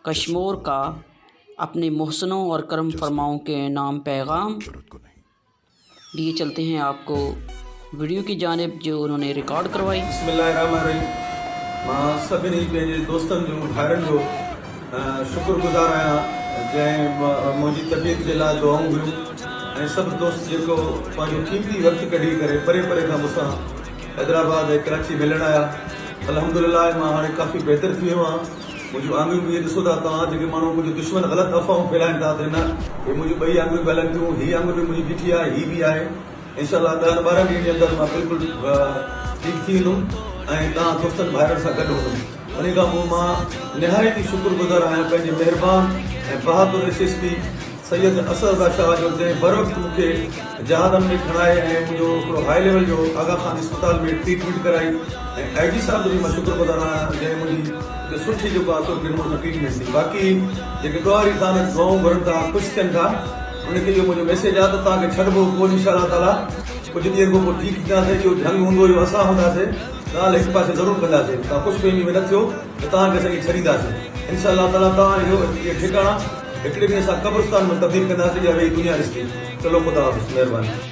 कश्मोर का अपने मोहसिनों और करम फरमाओं के नाम पैगाम लिए चलते हैं आपको वीडियो की जानिब जो उन्होंने रिकॉर्ड करवाई। बिस्मिल्लाहिर्रहमानिर्रहीम। मां सभिनी पंहिंजे दोस्तनि जो भाइरनि जो शुक्रगुज़ार आहियां जंहिं मुंहिंजी तबियत जे लाइ दुआऊं हुयूं ऐं सभु दोस्त जेको पंहिंजो कीमती वक़्तु कढी करे परे परे खां मूंसां हैदराबाद ऐं कराची मिलण आया। अल्हम्दुलिल्लाह मां हाणे काफ़ी बहितर थी वियो आहियां। मुंहिंजूं आङुरियूं बि ॾिसो था तव्हां जेके माण्हू कुझु दुश्मन ग़लति अफ़वाहूं फैलाइनि था त न हे मुंहिंजूं ॿई आङुरियूं ॻाल्हाइनि थियूं, हीअ आङुर बि मुंहिंजी बीठी आहे, हीअ बि आहे। इंशाअल्लाह 10-12 ॾींहंनि जे अंदरि मां बिल्कुलु ठीकु थी वेंदुमि ऐं तव्हां दोस्तनि भाइरनि सां गॾु हूंदुमि। उन खां पोइ मां निहायत ई शुक्रगुज़ार आहियां पंहिंजे महिरबान ऐं बहादुर SSP सैयद असद शाह जो जंहिं बर वक़्तु मूंखे जहाज़नि में खणाए ऐं मुंहिंजो हिकिड़ो हाई लेवल जो आगा खान अस्पताल में ट्रीटमेंट कराई ऐं IG साहब जो बि मां शुक्रगुज़ार आहियां जंहिं मुंहिंजी हिकु सुठी जेको आहे ट्रीटमेंट दी। बाक़ी जेके ॾोहारी तव्हां दुआऊं भरनि था ख़ुशि थियनि था उनखे इहो मुंहिंजो मैसेज आहे त तव्हांखे छॾिबो पोइ इंशाअल्लाह ताला कुझु ॾींहंनि खां पोइ ठीकु थींदासीं। इहो ढंग हूंदो इहो असां हूंदासीं ॻाल्हि हिकु पासे ज़रूरु कंदासीं। तव्हां ख़ुशि फहमी में न थियो त तव्हांखे असांखे छॾींदासीं इंशाअल्लाह ताला। तव्हां इहो ठिकाणा हिकिड़े ॾींहं असां क़ब्रिस्तान में तब्दील कंदासीं या वही दुनिया ॾिसंदी। चलो ख़ुदा हाफ़िज़, महिरबानी।